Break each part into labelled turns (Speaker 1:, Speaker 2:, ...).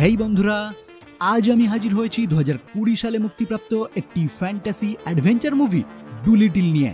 Speaker 1: হেই বন্ধুরা, আজ আমি হাজির হয়েছি 2020 সালে মুক্তিপ্রাপ্ত একটি ফ্যান্টাসি অ্যাডভেঞ্চার মুভি ডুলিটিল নিয়ে,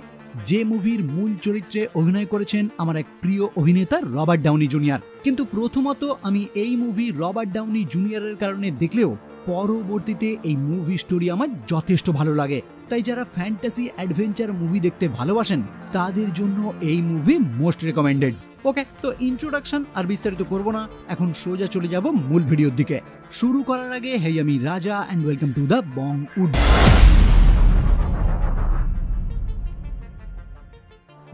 Speaker 1: যে মুভির মূল চরিত্রে অভিনয় করেছেন আমার এক প্রিয় অভিনেতা রবার্ট ডাউনি জুনিয়র। কিন্তু প্রথমত আমি এই মুভি রবার্ট ডাউনি জুনিয়রের কারণে দেখলেও পরবর্তীতে এই মুভি স্টোরি আমার যথেষ্ট ভালো লাগে। তাই যারা ফ্যান্টাসি অ্যাডভেঞ্চার মুভি দেখতে ভালোবাসেন তাদের জন্য এই মুভি মোস্ট রেকমেন্ডেড। ওকে, তো ইন্ট্রোডাকশন আর বিস্তারিত করব না, এখন সোজা চলে যাব মূল ভিডিওর দিকে। শুরু করার আগে হেই, আমি Raja and welcome to the Bong wood.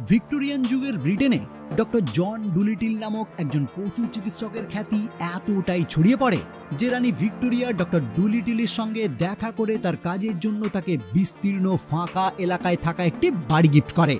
Speaker 1: Victorian যুগের ব্রিটেনে ডক্টর জন ডুলিটিল নামক একজন পশু চিকিৎসকের খ্যাতি এতটাই ছড়িয়ে পড়ে যে রানী ভিক্টোরিয়া ডক্টর ডুলিটিলের সঙ্গে দেখা করে তার কাজের জন্য তাকে বিস্তীর্ণ ফাঁকা এলাকায় থাকা একটি বাড়ি গিফট করে,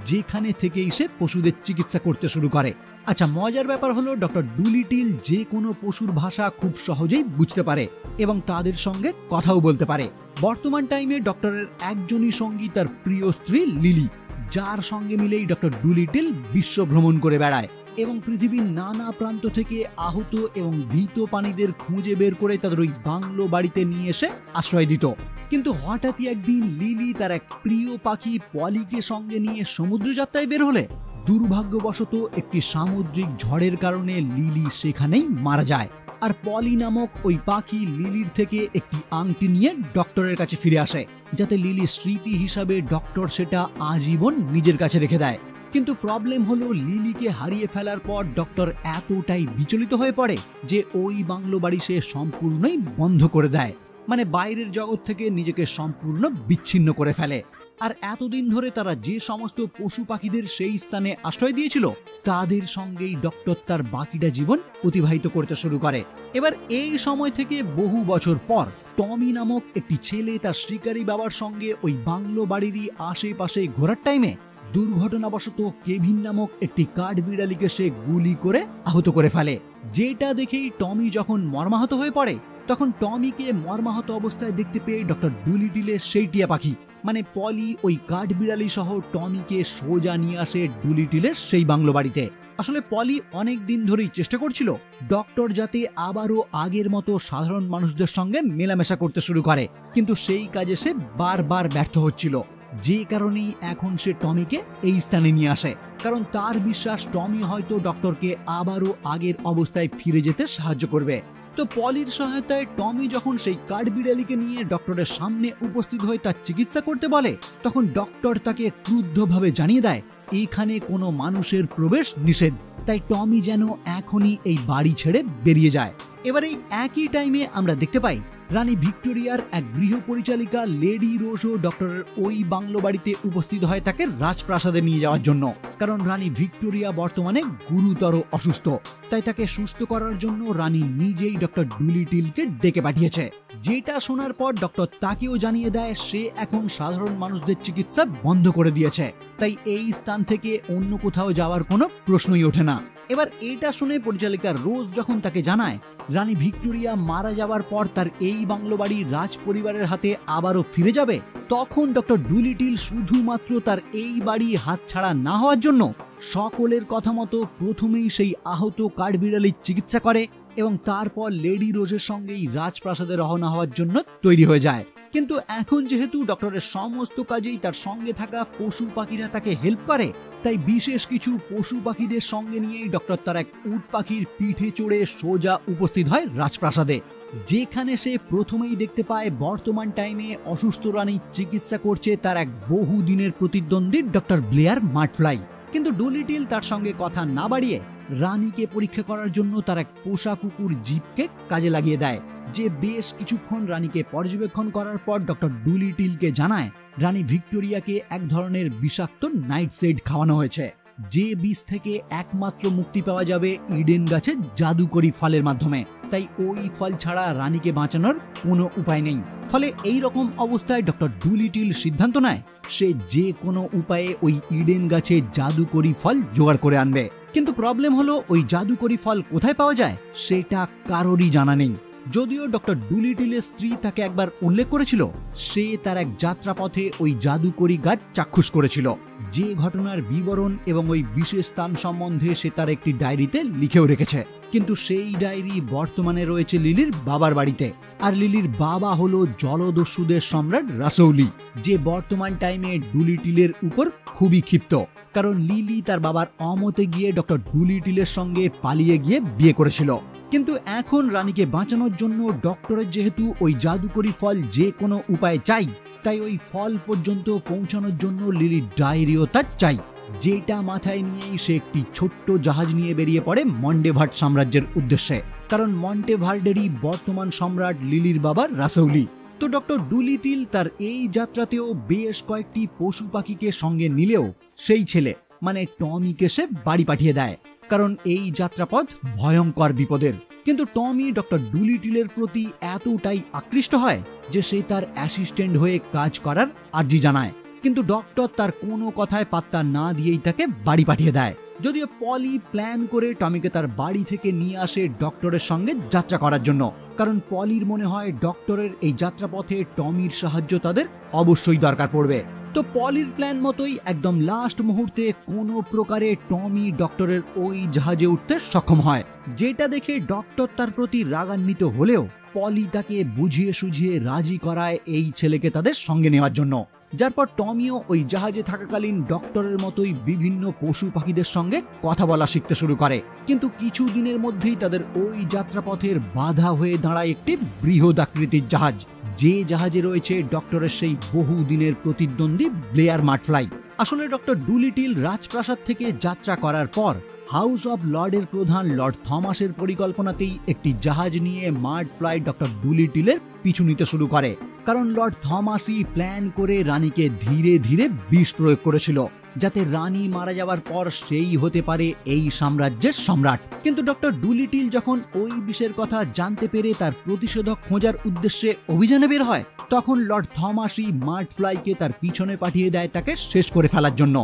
Speaker 1: যেখানে থেকেই সে পশুদের চিকিৎসা করতে শুরু করে। আচ্ছা, মজার ব্যাপার হলো ডক্টর ডুলিটিল যে কোনো পশুর ভাষা খুব সহজেই বুঝতে পারে এবং তাদের সঙ্গে কথাও বলতে পারে। বর্তমান টাইমে ডক্টরের একজনই সঙ্গী তার প্রিয় স্ত্রী লিলি, যার সঙ্গে মিলেই ডক্টর ডুলিটিল বিশ্ব ভ্রমণ করে বেড়ায় এবং পৃথিবীর নানা প্রান্ত থেকে আহত এবং ভীত প্রাণীদের খুঁজে বের করে তাদের ওই বাংলো বাড়িতে নিয়ে এসে আশ্রয় দিত। কিন্তু হঠাৎই একদিন লিলি তার এক প্রিয় পাখি পলিকে সঙ্গে নিয়ে সমুদ্র যাত্রায় বের হলে দুর্ভাগ্যবশত একটি সামুদ্রিক ঝড়ের কারণে লিলি সেখানেই মারা যায়। আর পলি নামক ওই পাখি লিলির থেকে একটি আংটি নিয়ে ডক্টরের কাছে ফিরে আসে, যাতে লিলির স্মৃতি হিসাবে ডক্টর সেটা আজীবন নিজের কাছে রেখে দেয়। কিন্তু প্রবলেম হলো লিলিকে হারিয়ে ফেলার পর ডক্টর এতটাই বিচলিত হয়ে পড়ে যে ওই বাংলো বাড়ি সে সম্পূর্ণই বন্ধ করে দেয়, মানে বাইরের জগৎ থেকে নিজেকে সম্পূর্ণ বিচ্ছিন্ন করে ফেলে। আর এতদিন ধরে তারা যে সমস্ত পশু পাখিদের সেই স্থানে আশ্রয় দিয়েছিল তাদের সঙ্গেই ডক্টর তার বাকিটা জীবন অতিবাহিত করতে শুরু করে। এবার এই সময় থেকে বহু বছর পর টমি নামক একটি ছেলে তার শিকারী বাবার সঙ্গে ওই বাংলো বাড়িরই আশেপাশে ঘোরার টাইমে দুর্ঘটনাবশত কেভিন নামক একটি কাঠবিড়ালিকে সে গুলি করে আহত করে ফেলে, যেটা দেখেই টমি যখন মর্মাহত হয়ে পড়ে তখন টমিকে মর্মাহত অবস্থায় দেখতে পেয়ে ডক্টর ডুলিটিলের সেই টিয়া পাখি মানে পলি ওই কাঠবিড়ালি সহ টমিকে সোজা নিয়ে আসে ডুলিটিলের সেই বাংলো বাড়িতে। আসলে পলি অনেক দিন ধরেই চেষ্টা করছিল ডক্টর যাতে আবারও আগের মতো সাধারণ মানুষদের সঙ্গে মেলামেশা করতে শুরু করে, কিন্তু সেই কাজে সে বারবার ব্যর্থ হচ্ছিল, যে কারণেই এখন সে টমিকে এই স্থানে নিয়ে আসে, কারণ তার বিশ্বাস টমি হয়তো ডক্টরকে আবারও আগের অবস্থায় ফিরে যেতে সাহায্য করবে। তো পলির সহায়তায় টমি যখন সেই কাঠবিড়ালিকে নিয়ে ডক্টরের সামনে উপস্থিত হয়ে তার চিকিৎসা করতে বলে, তখন ডক্টর তাকে ক্রুদ্ধভাবে জানিয়ে দেয় এইখানে কোনো মানুষের প্রবেশ নিষেধ, তাই টমি যেন এখনই এই বাড়ি ছেড়ে বেরিয়ে যায়। এবার এই একই টাইমে আমরা দেখতে পাই রানী ভিক্টোরিয়ার এক গৃহ পরিচালিকা লেডি রোজও ডক্টরের ওই বাংলো বাড়িতে উপস্থিত হয় তাকে রাজপ্রাসাদে নিয়ে যাওয়ার জন্য, কারণ রানী ভিক্টোরিয়া বর্তমানে গুরুতর অসুস্থ, তাই তাকে সুস্থ করার জন্য রানী নিজেই ডক্টর ডুলিটিলকে ডেকে পাঠিয়েছে। যেটা শোনার পর ডক্টর তাকেও জানিয়ে দেয় সে এখন সাধারণ মানুষদের চিকিৎসা বন্ধ করে দিয়েছে, তাই এই স্থান থেকে অন্য কোথাও যাওয়ার কোনো প্রশ্নই ওঠে না। এবার এটা শুনে পরিচালিকা রোজ যখন তাকে জানায় রানী ভিক্টোরিয়া মারা যাওয়ার পর তার এই বাংলো বাড়ি রাজ পরিবারের হাতে আবারও ফিরে যাবে, তখন ডক্টর ডুলিটিল শুধুমাত্র তার এই বাড়ি হাতছাড়া না হওয়ার জন্য সকলের কথা মতো প্রথমেই সেই আহত কাঠবিড়ালির চিকিৎসা করে এবং তারপর লেডি রোজের সঙ্গেই রাজপ্রাসাদে রওনা হওয়ার জন্য তৈরি হয়ে যায়। কিন্তু এখন যেহেতু ডক্টরের সমস্ত কাজেই তার সঙ্গে থাকা পশু পাখিরা তাকে হেল্প করে, তাই বিশেষ কিছু পশু পাখিদের সঙ্গে নিয়েই ডক্টর তার এক উট পাখির পিঠে চড়ে সোজা উপস্থিত হয় রাজপ্রাসাদে, যেখানে সে প্রথমেই দেখতে পায় বর্তমান টাইমে অসুস্থ রানীর চিকিৎসা করছে তার এক বহুদিনের প্রতিদ্বন্দ্বী ডক্টর ব্লেয়ার মার্টফ্লাই। কিন্তু ডুলিটিল তার সঙ্গে কথা না বাড়িয়ে রানীকে পরীক্ষা করার জন্য তার এক পোষা কুকুর জিপকে কাজে লাগিয়ে দেয়, যে বেশ কিছুক্ষণ রানীকে পর্যবেক্ষণ করার পর ডক্টর ডুলিটিলকে জানায় রানী ভিক্টোরিয়াকে এক ধরনের বিষাক্ত নাইটশেড খাওয়ানো হয়েছে, যে বিষ থেকে একমাত্র মুক্তি পাওয়া যাবে ইডেন গাছের জাদুকরি ফলের মাধ্যমে, তাই ওই ফল ছাড়া রানীকে বাঁচানোর কোনো উপায় নেই। ফলে এই রকম অবস্থায় ডক্টর ডুলিটিল সিদ্ধান্ত নেয় সে যে কোনো উপায়ে ওই ইডেন গাছে জাদুকরি ফল জোগাড় করে আনবে। কিন্তু প্রবলেম হলো ওই জাদুকরি ফল কোথায় পাওয়া যায় সেটা কারোরই জানা নেই, যদিও ডক্টর ডুলিটিলের স্ত্রী তাকে একবার উল্লেখ করেছিল সে তার এক যাত্রাপথে ওই জাদুকরি গাছ চাক্ষুষ করেছিল, যে ঘটনার বিবরণ এবং ওই বিশেষ স্থান সম্বন্ধে সে তার একটি ডায়েরিতে লিখেও রেখেছে। কিন্তু সেই ডায়েরি বর্তমানে রয়েছে লিলির বাবার বাড়িতে। আর লিলির বাবা হলো জলদস্যুদের সম্রাট রাসৌলি, যে বর্তমান টাইমে ডুলিটিলের উপর খুবই ক্ষিপ্ত, কারণ লিলি তার বাবার অমতে গিয়ে ডক্টর ডুলিটিলের সঙ্গে পালিয়ে গিয়ে বিয়ে করেছিল। কিন্তু এখন রানীকে বাঁচানোর জন্য ডক্টরের যেহেতু ওই জাদুকরি ফল যে কোনো উপায়ে চাই, তাই ওই ফল পর্যন্ত পৌঁছানোর জন্য লিলির ডায়েরিও তার চাই, যেটা মাথায় নিয়েই সে একটি ছোট্ট জাহাজ নিয়ে বেরিয়ে পড়ে মন্টেভার্ট সাম্রাজ্যের উদ্দেশ্যে, কারণ মন্টেভার্টেরই বর্তমান সম্রাট লিলির বাবা রাসৌলি। তো ডক্টর ডুলিটিল তার এই যাত্রাতেও বেশ কয়েকটি পশু পাখিকে সঙ্গে নিলেও সেই ছেলে মানে টমিকে সে বাড়ি পাঠিয়ে দেয়, কারণ এই যাত্রাপথ ভয়ঙ্কর বিপদের। কিন্তু টমি ডক্টর ডুলিটিলের প্রতি এতটাই আকৃষ্ট হয় যে সে তার অ্যাসিস্ট্যান্ট হয়ে কাজ করার আর্জি জানায়, কিন্তু ডক্টর তার কোনো কথায় পাত্তা না দিয়েই তাকে বাড়ি পাঠিয়ে দেয়। যদিও পলি প্ল্যান করে টমিকে তার বাড়ি থেকে নিয়ে আসে ডক্টরের সঙ্গে যাত্রা করার জন্য, কারণ পলির মনে হয় ডক্টরের এই যাত্রাপথে টমির সাহায্য তাদের অবশ্যই দরকার পড়বে। তো পলির প্ল্যান মতোই একদম লাস্ট মুহূর্তে কোনো প্রকারে টমি ডক্টরের ওই জাহাজে উঠতে সক্ষম হয়, যেটা দেখে ডক্টর তার প্রতি রাগান্বিত হলেও পলি তাকে বুঝিয়ে সুঝিয়ে রাজি করায় এই ছেলেকে তাদের সঙ্গে নেওয়ার জন্য। যার পর টমিও ওই জাহাজে থাকাকালীন ডক্টরের মতোই বিভিন্ন পশু পাখিদের সঙ্গে কথা বলা শিখতে শুরু করে। কিন্তু কিছু দিনের মধ্যেই তাদের ওই যাত্রাপথের বাধা হয়ে দাঁড়ায় একটি বৃহৎ আকৃতির জাহাজ, যে জাহাজে রয়েছে ডক্টরের সেই বহু দিনের প্রতিদ্বন্দ্বী ব্লেয়ার মার্টফ্লাই। আসলে ডক্টর ডুলিটিল রাজপ্রাসাদ থেকে যাত্রা করার পর হাউস অব লর্ডের প্রধান লর্ড থমাসের পরিকল্পনাতেই একটি জাহাজ নিয়ে মার্টফ্লাই ডক্টর ডুলিটিলের পিছু নিতে শুরু করে, কারণ লর্ড থমাসই প্ল্যান করে রানীকে ধীরে ধীরে বিষ প্রয়োগ করেছিল, যাতে রানী মারা যাওয়ার পর সেই হতে পারে এই সাম্রাজ্যের সম্রাট। কিন্তু ডক্টর ডুলিটিল যখন ওই বিষের কথা জানতে পেরে তার প্রতিষেধক খোঁজার উদ্দেশ্যে অভিযানে বের হয়, তখন লর্ড থমাসই মার্টফ্লাইকে তার পিছনে পাঠিয়ে দেয় তাকে শেষ করে ফেলার জন্য,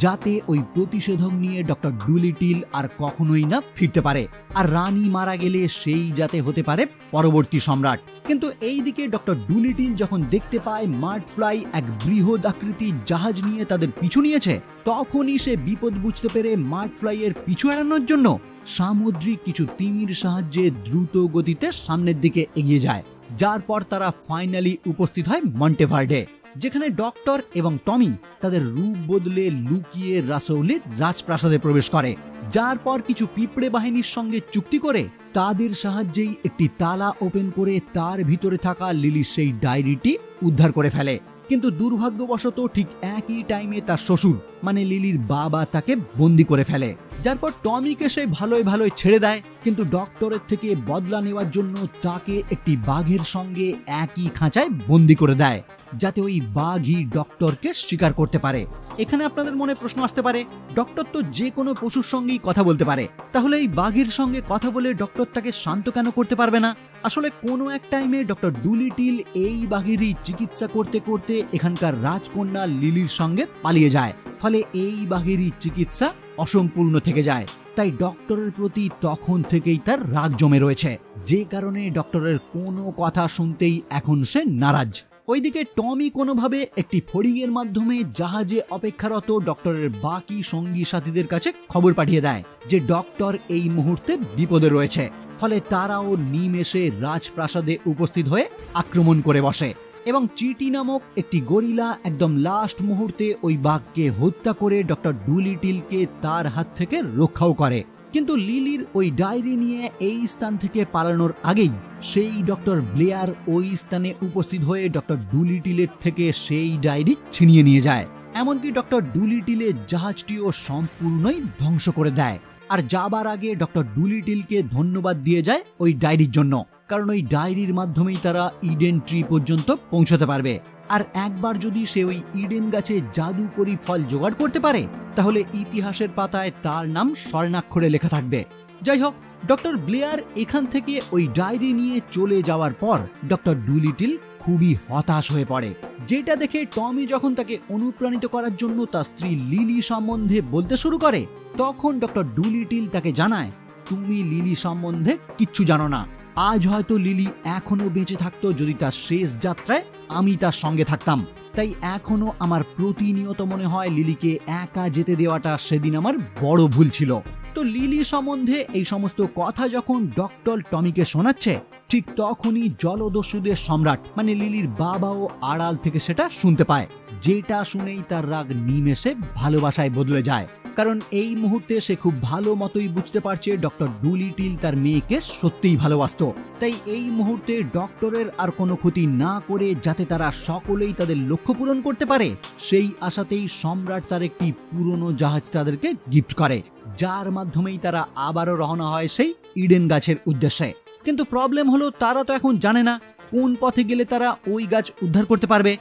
Speaker 1: যাতে ওই প্রতিষেধক নিয়ে ডক্টর ডুলিটিল আর কখনোই না ফিরতে পারে, আর রানী মারা গেলে সেই যাতে হতে পারে পরবর্তী সম্রাট। কিন্তু এইদিকে ডক্টর ডুলিটিল যখন দেখতে পায় মার্টফ্লাই এক বৃহৎ আকৃতির জাহাজ নিয়ে তাদের পিছু নিয়েছে, তখনই সে বিপদ বুঝতে পেরে মার্টফ্লাই এর পিছু এড়ানোর জন্য সামুদ্রিক কিছু তিমির সাহায্যে দ্রুত গতিতে সামনের দিকে এগিয়ে যায়। যার পর তারা ফাইনালি উপস্থিত হয় মন্টেভার্টে, যেখানে ডক্টর এবং টমি তাদের রূপ বদলে লুকিয়ে রাসৌলির রাজপ্রাসাদে প্রবেশ করে। যার পর কিছু পিঁপড়ে বাহিনীর সঙ্গে চুক্তি করে তাদের সাহায্যেই একটি তালা ওপেন করে তার ভিতরে থাকা লিলির সেই ডায়েরিটি উদ্ধার করে ফেলে। কিন্তু দুর্ভাগ্যবশত ঠিক একই টাইমে তার শ্বশুর মানে লিলির বাবা তাকে বন্দি করে ফেলে, যার পর টমিকে সে ভালোই ভালোই ছেড়ে দেয়, কিন্তু ডক্টরের থেকে বদলা নেওয়ার জন্য তাকে একটি বাঘের সঙ্গে একই খাঁচায় বন্দি করে দেয়, যাতে ওই বাঘই ডক্টরকে শিকার করতে পারে। এখানে আপনাদের মনে প্রশ্ন আসতে পারে, ডক্টর তো যে কোনো পশুর সঙ্গেই কথা বলতে পারে, তাহলে এই বাঘের সঙ্গে কথা বলে ডক্টর তাকে শান্ত কেন করতে পারবে না? আসলে কোনো এক টাইমে ডক্টর ডুলিটিল এই বাঘেরই চিকিৎসা করতে করতে এখানকার রাজকন্যা লিলির সঙ্গে পালিয়ে যায়, ফলে এই বাঘেরই চিকিৎসা অসম্পূর্ণ থেকে যায়। তাই ডক্টরের প্রতি তখন থেকেই তার রাগ জমে রয়েছে, যে কারণে ডক্টরের কোনো কথা শুনতেই এখন সে নারাজ। ওইদিকে টমি কোনোভাবে একটি ফড়িংয়ের মাধ্যমে জাহাজে অপেক্ষারত ডক্টরের বাকি সঙ্গী সাথীদের কাছে খবর পাঠিয়ে দেয় যে ডক্টর এই মুহূর্তে বিপদে রয়েছে, ফলে তারাও নিমেষে রাজপ্রাসাদে উপস্থিত হয়ে আক্রমণ করে বসে এবং চিটি নামক একটি গরিলা একদম লাস্ট মুহূর্তে ওই বাঘকে হত্যা করে ডক্টর ডুলিটিলকে তার হাত থেকে রক্ষাও করে। কিন্তু লিলির ওই ডায়েরি নিয়ে এই স্থান থেকে পালানোর আগেই সেই ডক্টর ব্লেয়ার ওই স্থানে উপস্থিত হয়ে ডক্টর ডুলিটিলের থেকে সেই ডায়েরি ছিনিয়ে নিয়ে যায়, এমনকি ডক্টর ডুলিটিলের জাহাজটিও সম্পূর্ণই ধ্বংস করে দেয়। আর যাবার আগে ডক্টর ডুলিটিলকে ধন্যবাদ দিয়ে যায় ওই ডায়েরির জন্য, কারণ ওই ডায়েরির মাধ্যমেই তারা ইডেন ট্রি পর্যন্ত পৌঁছতে পারবে। আর একবার যদি সে ওই ইডেন গাছে জাদুকরি ফল জোগাড় করতে পারে, তাহলে ইতিহাসের পাতায় তার নাম স্বর্ণাক্ষরে লেখা থাকবে। যাই হোক, ডক্টর ব্লেয়ার এখান থেকে ওই ডায়েরি নিয়ে চলে যাওয়ার পর ডক্টর ডুলিটিল খুবই হতাশ হয়ে পড়ে, যেটা দেখে টমি যখন তাকে অনুপ্রাণিত করার জন্য তার স্ত্রী লিলি সম্বন্ধে বলতে শুরু করে, তখন ডক্টর ডুলিটিল তাকে জানায়, তুমি লিলি সম্বন্ধে কিচ্ছু জানো না। আজ হয়তো লিলি এখনো বেঁচে থাকতো যদি তার শেষ যাত্রায় আমি তার সঙ্গে থাকতাম, তাই এখনো আমার প্রতিনিয়ত মনে হয় লিলিকে একা যেতে দেওয়াটা সেদিন আমার বড় ভুল ছিল। তো লিলি সম্বন্ধে এই সমস্ত কথা যখন ডক্টর টমিকে শোনাচ্ছে, ঠিক তখনই জলদস্যুদের সম্রাট মানে লিলির বাবাও আড়াল থেকে সেটা শুনতে পায়, যেটা শুনেই তার রাগ নিমেষে ভালোবাসায় বদলে যায়। কারণ এই মুহূর্তে সে খুব ভালো মতোই বুঝতে পারছে ডক্টর ডুলিটিল তার মেয়েকে সত্যিই ভালোবাসতো। তাই এই মুহূর্তে ডক্টরের আর কোনো ক্ষতি না করে যাতে তারা সকলেই তাদের লক্ষ্য পূরণ করতে পারে, সেই আশাতেই সম্রাট তার একটি পুরনো জাহাজ তাদেরকে গিফট করে, যার মাধ্যমেই তারা আবারও রওনা হয় সেই ইডেন গাছের উদ্দেশ্যে। কিন্তু প্রবলেম হলো তারা তো এখন জানে না কোন পথে গেলে তারা ওই গাছ উদ্ধার করতে পারবে।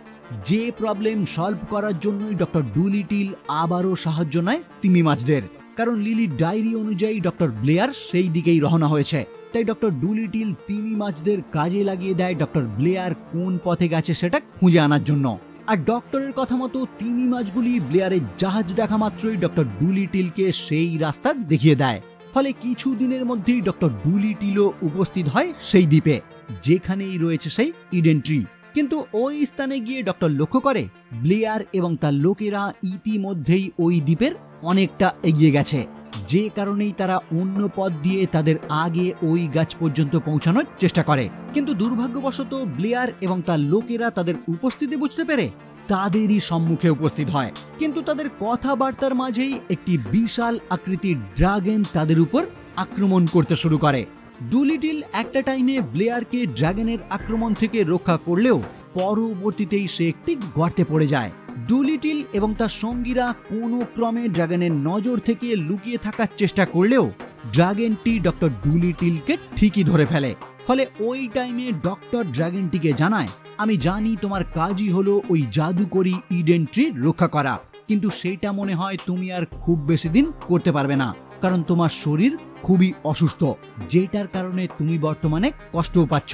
Speaker 1: যে প্রবলেম সলভ করার জন্যই ডক্টর ডুলিটিল আবারও সাহায্য নেয় তিমি মাছদের, কারণ লিলির ডায়েরি অনুযায়ী ডক্টর ব্লেয়ার সেই দিকেই রওনা হয়েছে। তাই ডক্টর ডুলিটিল তিমি মাছদের কাজে লাগিয়ে দেয় ডক্টর ব্লেয়ার কোন পথে গেছে সেটা খুঁজে আনার জন্য। আর ডক্টরের কথা মতো তিমি মাছগুলি ব্লেয়ারের জাহাজ দেখা মাত্রই ডক্টর ডুলিটিলকে সেই রাস্তা দেখিয়ে দেয়। ফলে কিছু দিনের মধ্যেই ডক্টর ডুলিটিলও উপস্থিত হয় সেই দ্বীপে, যেখানেই রয়েছে সেই ইডেন ট্রি। কিন্তু ওই স্থানে গিয়ে ডক্টর লক্ষ্য করে ব্লেয়ার এবং তার লোকেরা ইতিমধ্যেই ওই দ্বীপের অনেকটা এগিয়ে গেছে, যে কারণেই তারা অন্য পথ দিয়ে তাদের আগে ওই গাছ পর্যন্ত পৌঁছানোর চেষ্টা করে। কিন্তু দুর্ভাগ্যবশত ব্লেয়ার এবং তার লোকেরা তাদের উপস্থিতি বুঝতে পেরে তাদেরই সম্মুখে উপস্থিত হয়। কিন্তু তাদের কথাবার্তার মাঝেই একটি বিশাল আকৃতির ড্রাগন তাদের উপর আক্রমণ করতে শুরু করে। ডুলিটিল একটা টাইমে ব্লেয়ারকে ড্রাগনের আক্রমণ থেকে রক্ষা করলেও পরবর্তীতেই সে একটি গর্তে পড়ে যায়। ডুলিটিল এবং তার সঙ্গীরা কোনো ক্রমে ড্রাগনের নজর থেকে লুকিয়ে থাকার চেষ্টা করলেও ড্রাগনটি ডক্টর ডুলিটিলকে ঠিকই ধরে ফেলে। ফলে ওই টাইমে ডক্টর ড্রাগনটিকে জানায়, আমি জানি তোমার কাজই হলো ওই জাদুকরী ইডেন ট্রি রক্ষা করা, কিন্তু সেইটা মনে হয় তুমি আর খুব বেশি দিন করতে পারবে না, কারণ তোমার শরীর খুবই অসুস্থ, যেটার কারণে তুমি বর্তমানে কষ্টও পাচ্ছ।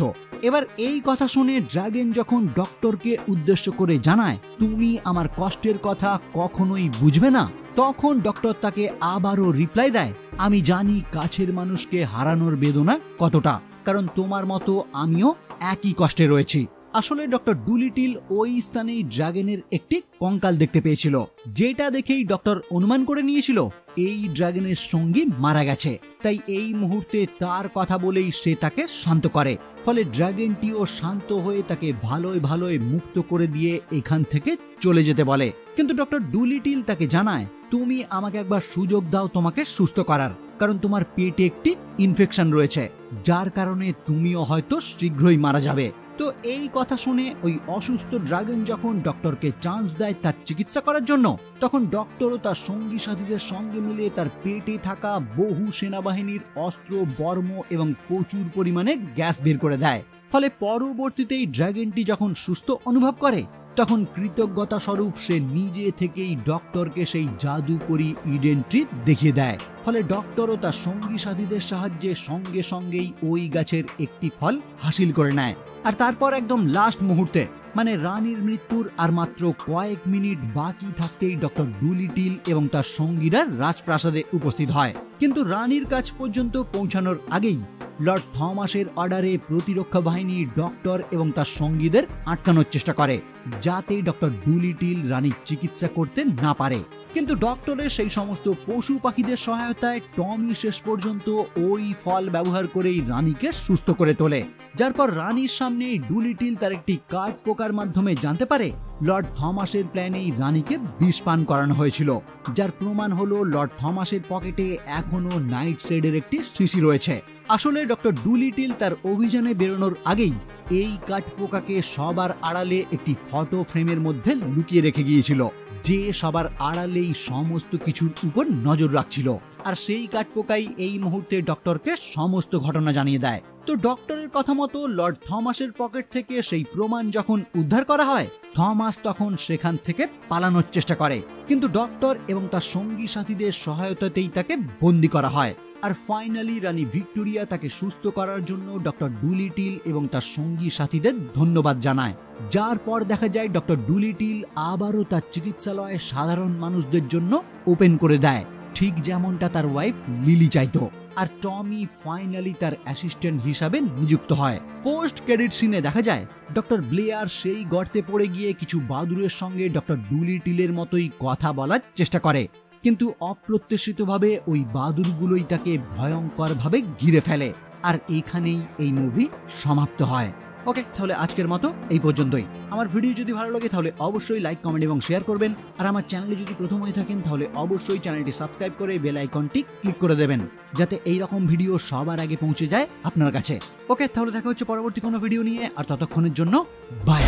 Speaker 1: এবার এই কথা শুনে ড্রাগন যখন ডক্টরকে উদ্দেশ্য করে জানায়, তুমি আমার কষ্টের কথা কখনোই বুঝবে না, তখন ডক্টর তাকে আবারও রিপ্লাই দেয়, আমি জানি কাছের মানুষকে হারানোর বেদনা কতটা, কারণ তোমার মতো আমিও একই কষ্টে রয়েছি। আসলে ডক্টর ডুলিটিল ওই স্থানেই ড্রাগনের একটি কঙ্কাল দেখতে পেয়েছিল, যেটা দেখেই ডক্টর অনুমান করে নিয়েছিল এই ড্রাগনের সঙ্গী মারা গেছে। তাই এই মুহূর্তে তার কথা বলেই সে তাকে শান্ত করে। ফলে ড্রাগনটিও শান্ত হয়ে তাকে ভালোই ভালোই মুক্ত করে দিয়ে এখান থেকে চলে যেতে বলে। কিন্তু ডক্টর ডুলিটিল তাকে জানায়, তুমি আমাকে একবার সুযোগ দাও তোমাকে সুস্থ করার, কারণ তোমার পেটে একটি ইনফেকশন রয়েছে, যার কারণে তুমিও হয়তো শীঘ্রই মারা যাবে। তো এই কথা শুনে ওই অসুস্থ ড্রাগন যখন ডক্টরকে চান্স দেয় তার চিকিৎসা করার জন্য, তখন ডক্টরও তার সঙ্গী সাথীদের সঙ্গে মিলে তার পেটে থাকা বহু সেনাবাহিনীর অস্ত্র, বর্ম এবং প্রচুর পরিমাণে গ্যাস বের করে দেয়। ফলে পরবর্তীতেই ড্রাগনটি যখন সুস্থ অনুভব করে, তখন কৃতজ্ঞতা স্বরূপ সে নিজে থেকেই ডক্টরকে সেই জাদুকরী ইডেন ট্রি দেখিয়ে দেয়। ফলে ডক্টরও তার সঙ্গী সাথীদের সাহায্যে সঙ্গে সঙ্গেই ওই গাছের একটি ফল হাসিল করে নেয়। আর তারপর একদম লাস্ট মুহূর্তে মানে রানীর মৃত্যুর আর মাত্র কয়েক মিনিট বাকি থাকতেই ডক্টর ডুলিটিল এবং তার সঙ্গীরা রাজপ্রাসাদে উপস্থিত হয়। কিন্তু রানীর কাছ পর্যন্ত পৌঁছানোর আগেই লর্ড থমাসের অর্ডারে প্রতিরক্ষা বাহিনী ডক্টর এবং তার সঙ্গীদের আটকানোর চেষ্টা করে, যাতে ডক্টর ডুলিটিল রানীর চিকিৎসা করতে না পারে। কিন্তু ডক্টরের সেই সমস্ত পশু পাখিদের সহায়তায় টমি শেষ পর্যন্ত ওই ফল ব্যবহার করেই রানীকে সুস্থ করে তোলে, যার পর রানীর সামনে ডুলিটিল তার একটি কাঠ পোকার মাধ্যমে জানতে পারে লর্ড থমাসের প্ল্যানেই রানীকে বিষ পান করানো হয়েছিল, যার প্রমাণ হলো লর্ড থমাসের পকেটে এখনো নাইট শেডের একটি শিশি রয়েছে। আসলে ডক্টর ডুলিটিল তার অভিযানে বেরোনোর আগেই এই কাঠ পোকাকে সবার আড়ালে একটি ফটো ফ্রেমের মধ্যে লুকিয়ে রেখে গিয়েছিল, যে সবার আড়ালেই সমস্ত কিছুর উপর নজর রাখছিল। আর সেই কাঠপোকাই এই মুহূর্তে ডক্টরকে সমস্ত ঘটনা জানিয়ে দেয়। তো ডক্টরের কথা মতো লর্ড থমাসের পকেট থেকে সেই প্রমাণ যখন উদ্ধার করা হয়, থমাস তখন সেখান থেকে পালানোর চেষ্টা করে, কিন্তু ডক্টর এবং তার সঙ্গী সাথীদের সহায়তাতেই তাকে বন্দী করা হয়। আর ফাইনালি রানী ভিক্টোরিয়া তাকে সুস্থ করার জন্য ডক্টর ডুলিটিল এবং তার সঙ্গী সাথীদের ধন্যবাদ জানায়, যার পর দেখা যায় ডক্টর ডুলিটিল আবারও তার চিকিৎসালয় সাধারণ মানুষদের জন্য ওপেন করে দেয়, ঠিক যেমনটা তার ওয়াইফ লিলি চাইতো। আর টমি ফাইনালি তার অ্যাসিস্ট্যান্ট হিসাবে নিযুক্ত হয়। পোস্ট ক্রেডিট সিনে দেখা যায় ডক্টর ব্লেয়ার সেই গর্তে পড়ে গিয়ে কিছু বাদুড়ের সঙ্গে ডক্টর ডুলিটিলের মতোই কথা বলার চেষ্টা করে, কিন্তু অপ্রত্যাশিতভাবে ওই বাদুড়গুলোই তাকে ভয়ঙ্করভাবে ঘিরে ফেলে। আর এইখানেই এই মুভি সমাপ্ত হয়। ওকে, তাহলে আজকের মতো এই পর্যন্তই। আমার ভিডিও যদি ভালো লাগে তাহলে অবশ্যই লাইক, কমেন্ট এবং শেয়ার করবেন। আর আমার চ্যানেলে যদি প্রথম হয়ে থাকেন তাহলে অবশ্যই চ্যানেলটি সাবস্ক্রাইব করে বেল আইকনটি ক্লিক করে দেবেন, যাতে এই রকম ভিডিও সবার আগে পৌঁছে যায় আপনার কাছে। ওকে, তাহলে দেখা হচ্ছে পরবর্তী কোনো ভিডিও নিয়ে। আর ততক্ষণের জন্য বাই।